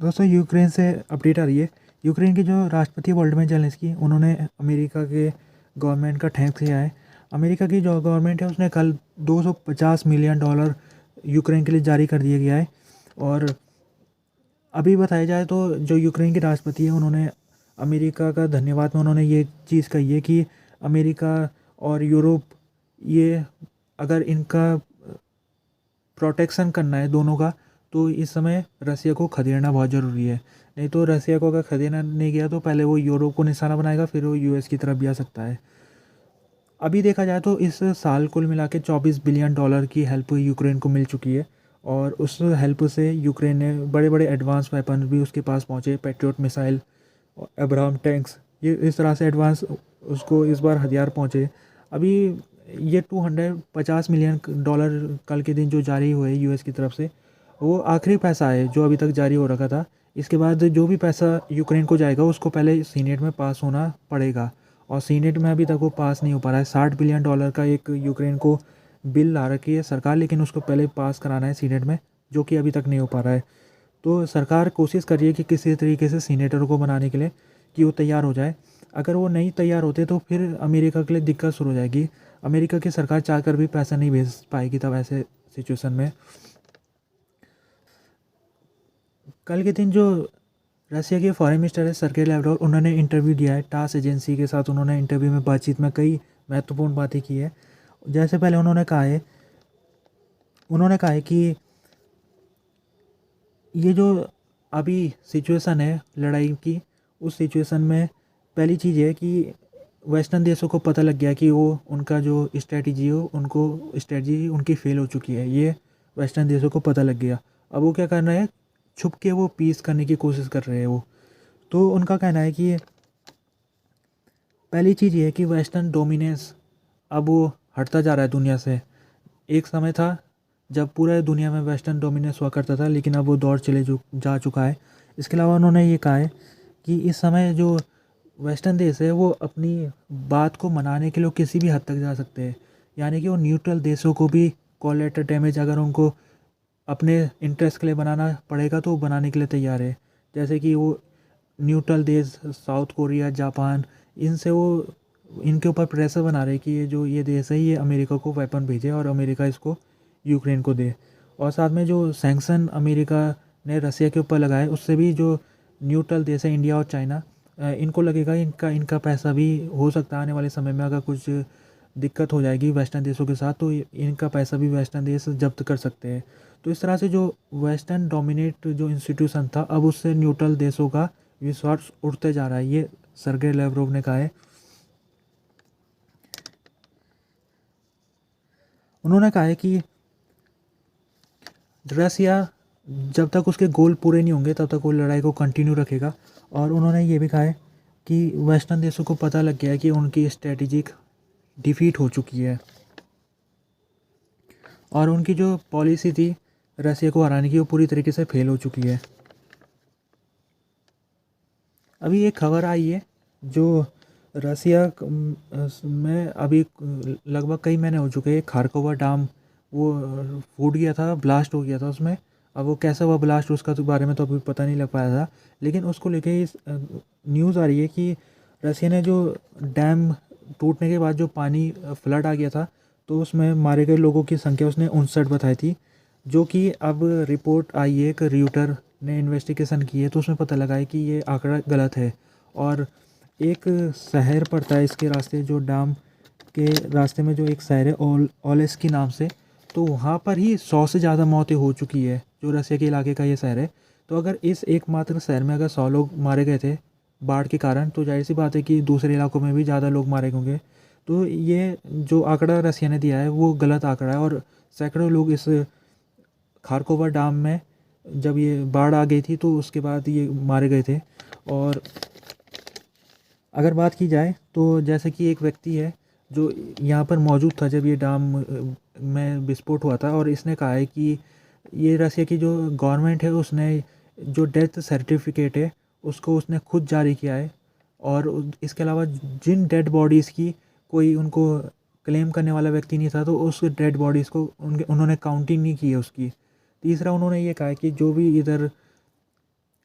दोस्तों यूक्रेन से अपडेट आ रही है। यूक्रेन के जो राष्ट्रपति वोलोदिमीर जेलेंस्की, उन्होंने अमेरिका के गवर्नमेंट का थैंक्स किया है। अमेरिका की जो गवर्नमेंट है उसने कल 250 मिलियन डॉलर यूक्रेन के लिए जारी कर दिया गया है। और अभी बताया जाए तो जो यूक्रेन के राष्ट्रपति हैं उन्होंने अमेरिका का धन्यवाद में उन्होंने ये चीज़ कही है कि अमेरिका और यूरोप, ये अगर इनका प्रोटेक्शन करना है दोनों का, तो इस समय रसिया को खदेड़ना बहुत ज़रूरी है। नहीं तो रसिया को अगर खदेड़ना नहीं गया तो पहले वो यूरोप को निशाना बनाएगा, फिर वो यूएस की तरफ भी आ सकता है। अभी देखा जाए तो इस साल कुल मिला के 24 बिलियन डॉलर की हेल्प यूक्रेन को मिल चुकी है। और उस हेल्प से यूक्रेन ने बड़े बड़े एडवांस वेपन भी उसके पास पहुँचे, पेट्रियट मिसाइल, अब्राहम टैंक्स, ये इस तरह से एडवांस उसको इस बार हथियार पहुँचे। अभी ये 250 मिलियन डॉलर कल के दिन जो जारी हुए यूएस की तरफ से, वो आखिरी पैसा है जो अभी तक जारी हो रखा था। इसके बाद जो भी पैसा यूक्रेन को जाएगा उसको पहले सीनेट में पास होना पड़ेगा, और सीनेट में अभी तक वो पास नहीं हो पा रहा है। 60 बिलियन डॉलर का एक यूक्रेन को बिल ला रखी है सरकार, लेकिन उसको पहले पास कराना है सीनेट में, जो कि अभी तक नहीं हो पा रहा है। तो सरकार कोशिश कर रही है कि किसी तरीके से सीनेटर को बनाने के लिए कि वो तैयार हो जाए। अगर वो नहीं तैयार होते तो फिर अमेरिका के लिए दिक्कत शुरू हो जाएगी। अमेरिका की सरकार चाहकर भी पैसा नहीं भेज पाएगी तब ऐसे सिचुएशन में। कल के दिन जो रसिया के फॉरेन मिनिस्टर है सर्गेई लैवरोव, उन्होंने इंटरव्यू दिया है टास एजेंसी के साथ। उन्होंने इंटरव्यू में बातचीत में कई महत्वपूर्ण बातें की है। जैसे पहले उन्होंने कहा है कि ये जो अभी सिचुएशन है लड़ाई की, उस सिचुएशन में पहली चीज़ है कि वेस्टर्न देशों को पता लग गया कि वो उनका जो स्ट्रेटजी हो उनको स्ट्रेटजी उनकी फेल हो चुकी है। ये वेस्टर्न देशों को पता लग गया। अब वो क्या कर रहे हैं, छुप के वो पीस करने की कोशिश कर रहे हैं वो। तो उनका कहना है कि पहली चीज़ ये है कि वेस्टर्न डोमिनेंस अब वो हटता जा रहा है दुनिया से। एक समय था जब पूरे दुनिया में वेस्टर्न डोमिनेंस हुआ करता था, लेकिन अब वो दौर जा चुका है। इसके अलावा उन्होंने ये कहा है कि इस समय जो वेस्टर्न देश है वो अपनी बात को मनाने के लिए किसी भी हद तक जा सकते हैं। यानी कि वो न्यूट्रल देशों को भी कोलेटरल डैमेज अगर उनको अपने इंटरेस्ट के लिए बनाना पड़ेगा तो वो बनाने के लिए तैयार है। जैसे कि वो न्यूट्रल देश साउथ कोरिया, जापान, इनसे वो इनके ऊपर प्रेशर बना रहे कि ये देश है ये अमेरिका को वेपन भेजे और अमेरिका इसको यूक्रेन को दे। और साथ में जो सैंक्शन अमेरिका ने रसिया के ऊपर लगाए, उससे भी जो न्यूट्रल देश है इंडिया और चाइना, इनको लगेगा इनका इनका पैसा भी हो सकता है आने वाले समय में अगर कुछ दिक्कत हो जाएगी वेस्टर्न देशों के साथ, तो इनका पैसा भी वेस्टर्न देश जब्त कर सकते हैं। तो इस तरह से जो वेस्टर्न डोमिनेट जो इंस्टीट्यूशन था, अब उससे न्यूट्रल देशों का विश्वास उठते जा रहा है, ये सर्गेई लैवरोव ने कहा है। उन्होंने कहा है कि रसिया जब तक उसके गोल पूरे नहीं होंगे तब तक वो लड़ाई को कंटिन्यू रखेगा। और उन्होंने ये भी कहा है कि वेस्टर्न देशों को पता लग गया है कि उनकी स्ट्रेटेजिक डिफीट हो चुकी है, और उनकी जो पॉलिसी थी रसिया को हराने की वो पूरी तरीके से फेल हो चुकी है। अभी एक खबर आई है जो रसिया में अभी लगभग कई महीने हो चुके हैं, खारकोवा डैम वो फूट गया था, ब्लास्ट हो गया था उसमें। अब वो कैसा हुआ ब्लास्ट उसका तो बारे में तो अभी पता नहीं लग पाया था, लेकिन उसको लेके इस न्यूज़ आ रही है कि रसिया ने जो डैम टूटने के बाद जो पानी फ्लड आ गया था, तो उसमें मारे गए लोगों की संख्या उसने 59 बताई थी। जो कि अब रिपोर्ट आई है, एक रियूटर ने इन्वेस्टिगेशन की है तो उसमें पता लगा है कि ये आंकड़ा गलत है। और एक शहर पड़ता है इसके रास्ते, जो डैम के रास्ते में जो एक शहर है ओलेस्की नाम से, तो वहाँ पर ही 100 से ज़्यादा मौतें हो चुकी है, जो रसिया के इलाके का ये शहर है। तो अगर इस एकमात्र शहर में अगर 100 लोग मारे गए थे बाढ़ के कारण, तो जाहिर सी बात है कि दूसरे इलाकों में भी ज़्यादा लोग मारे होंगे। तो ये जो आंकड़ा रसिया ने दिया है वो गलत आंकड़ा है, और सैकड़ों लोग इस खारकोवा डैम में जब ये बाढ़ आ गई थी तो उसके बाद ये मारे गए थे। और अगर बात की जाए तो जैसे कि एक व्यक्ति है जो यहाँ पर मौजूद था जब ये डैम में विस्फोट हुआ था, और इसने कहा है कि ये रसिया की जो गवर्नमेंट है उसने जो डेथ सर्टिफिकेट है उसको उसने खुद जारी किया है। और इसके अलावा जिन डेड बॉडीज़ की कोई उनको क्लेम करने वाला व्यक्ति नहीं था, तो उस डेड बॉडीज़ को उन्होंने काउंटिंग नहीं की है उसकी। तीसरा उन्होंने ये कहा है कि जो भी इधर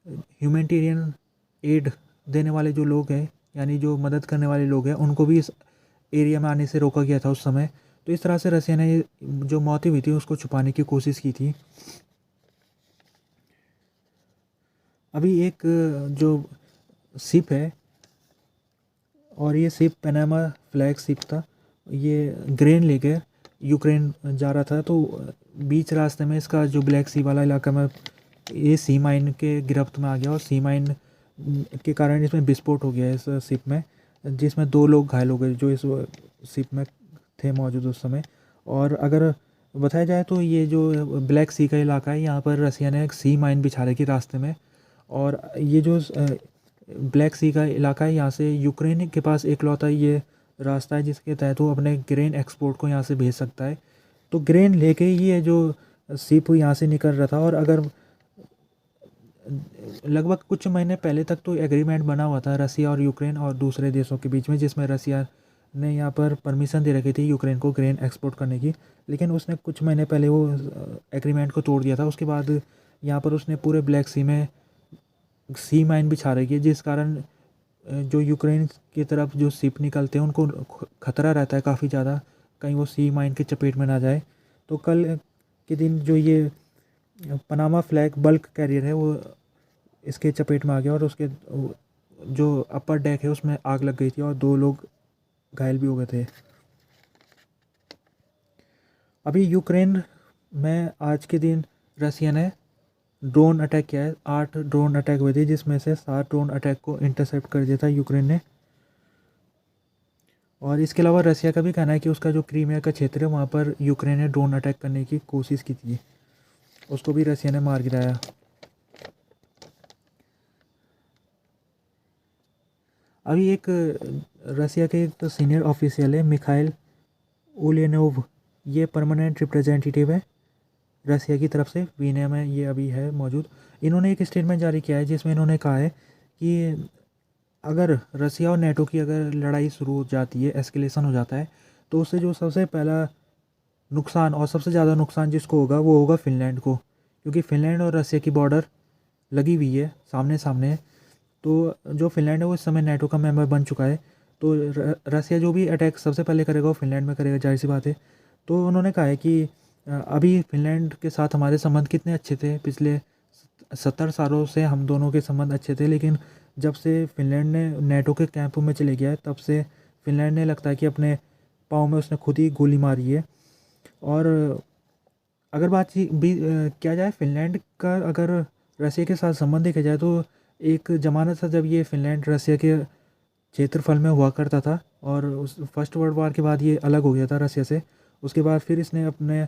ह्यूमैनिटेरियन एड देने वाले जो लोग हैं, यानी जो मदद करने वाले लोग हैं, उनको भी इस एरिया में आने से रोका गया था उस समय। तो इस तरह से रसिया ने जो मौतें हुई थी उसको छुपाने की कोशिश की थी। अभी एक जो शिप है, और ये शिप पनामा फ्लैग शिप था, ये ग्रेन लेके यूक्रेन जा रहा था। तो बीच रास्ते में इसका जो ब्लैक सी वाला इलाका में ये सी माइन के गिरफ्त में आ गया, और सी माइन के कारण इसमें विस्फोट हो गया इस शिप में, जिसमें 2 लोग घायल हो गए जो इस शिप में थे मौजूद उस समय। और अगर बताया जाए तो ये जो ब्लैक सी का इलाका है, यहाँ पर रसिया ने एक सी माइन बिछा रखी रास्ते में, और ये जो ब्लैक सी का इलाका है, यहाँ से यूक्रेन के पास एकलौता ये रास्ता है जिसके तहत वो अपने ग्रेन एक्सपोर्ट को यहाँ से भेज सकता है। तो ग्रेन लेके ही ये जो शिप यहाँ से निकल रहा था। और अगर लगभग कुछ महीने पहले तक तो एग्रीमेंट बना हुआ था रसिया और यूक्रेन और दूसरे देशों के बीच में, जिसमें रसिया ने यहाँ पर परमिशन दे रखी थी यूक्रेन को ग्रेन एक्सपोर्ट करने की, लेकिन उसने कुछ महीने पहले वो एग्रीमेंट को तोड़ दिया था। उसके बाद यहाँ पर उसने पूरे ब्लैक सी में सी माइन बिछा रखी है, जिस कारण जो यूक्रेन की तरफ जो शिप निकलते हैं उनको खतरा रहता है काफ़ी ज़्यादा, कहीं वो सी माइन की चपेट में ना जाए। तो कल के दिन जो ये पनामा फ्लैग बल्क कैरियर है वो इसके चपेट में आ गया, और उसके जो अपर डेक है उसमें आग लग गई थी, और 2 लोग घायल भी हो गए थे। अभी यूक्रेन में आज के दिन रसिया ने ड्रोन अटैक किया है। 8 ड्रोन अटैक हुए थे, जिसमें से 7 ड्रोन अटैक को इंटरसेप्ट कर दिया था यूक्रेन ने। और इसके अलावा रसिया का भी कहना है कि उसका जो क्रीमिया का क्षेत्र है वहाँ पर यूक्रेन ने ड्रोन अटैक करने की कोशिश की थी, उसको भी रसिया ने मार गिराया। अभी एक रसिया के एक सीनियर ऑफिशियल है मिखाइल उलेनोव, ये परमानेंट रिप्रेजेंटेटिव है रसिया की तरफ से वीना में, ये अभी है मौजूद। इन्होंने एक स्टेटमेंट जारी किया है जिसमें इन्होंने कहा है कि अगर रसिया और नेटो की अगर लड़ाई शुरू हो जाती है, एस्केलेशन हो जाता है, तो उससे जो सबसे पहला नुकसान और सबसे ज़्यादा नुकसान जिसको होगा वो होगा फिनलैंड को, क्योंकि फिनलैंड और रसिया की बॉर्डर लगी हुई है, सामने सामने है। तो जो फिनलैंड है वो इस समय नेटो का मेंबर बन चुका है। तो रसिया जो भी अटैक सबसे पहले करेगा वो फिनलैंड में करेगा, जाहिर सी बात है। तो उन्होंने कहा है कि अभी फिनलैंड के साथ हमारे संबंध कितने अच्छे थे, पिछले 70 सालों से हम दोनों के संबंध अच्छे थे, लेकिन जब से फिनलैंड ने नेटो के कैंप में चले गया है तब से फिनलैंड ने लगता है कि अपने पाँव में उसने खुद ही गोली मारी है। और अगर बात भी किया जाए फिनलैंड का, अगर रसिया के साथ संबंध देखा जाए तो एक ज़माना था जब ये फिनलैंड रसिया के क्षेत्रफल में हुआ करता था, और उस फर्स्ट वर्ल्ड वार के बाद ये अलग हो गया था रसिया से। उसके बाद फिर इसने अपने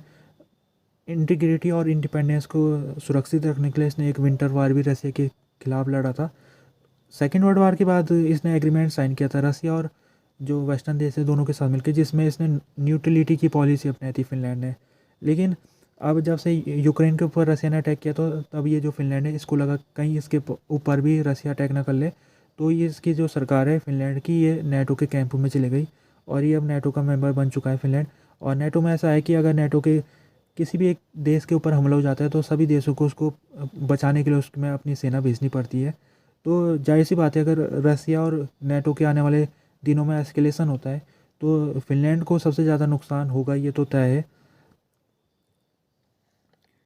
इंटीग्रिटी और इंडिपेंडेंस को सुरक्षित रखने के लिए इसने एक विंटर वार भी रसिया के खिलाफ लड़ा था। सेकेंड वर्ल्ड वार के बाद इसने एग्रीमेंट साइन किया था रसिया और जो वेस्टर्न देश है दोनों के साथ मिलकर, जिसमें इसने न्यूट्रलिटी की पॉलिसी अपनाई थी फिनलैंड ने। लेकिन अब जब से यूक्रेन के ऊपर रसिया ने अटैक किया तो तब ये जो फिनलैंड है इसको लगा कहीं इसके ऊपर भी रसिया अटैक ना कर ले, तो ये इसकी जो सरकार है फिनलैंड की, ये नेटो के कैंप में चली गई, और ये अब नेटो का मेंबर बन चुका है फिनलैंड। और नेटो में ऐसा है कि अगर नेटो के किसी भी एक देश के ऊपर हमला हो जाता है तो सभी देशों को उसको बचाने के लिए उसमें अपनी सेना भेजनी पड़ती है। तो जाहिर सी बात है अगर रसिया और नेटो के आने वाले दिनों में एस्केलेशन होता है तो फिनलैंड को सबसे ज़्यादा नुकसान होगा, ये तो तय है।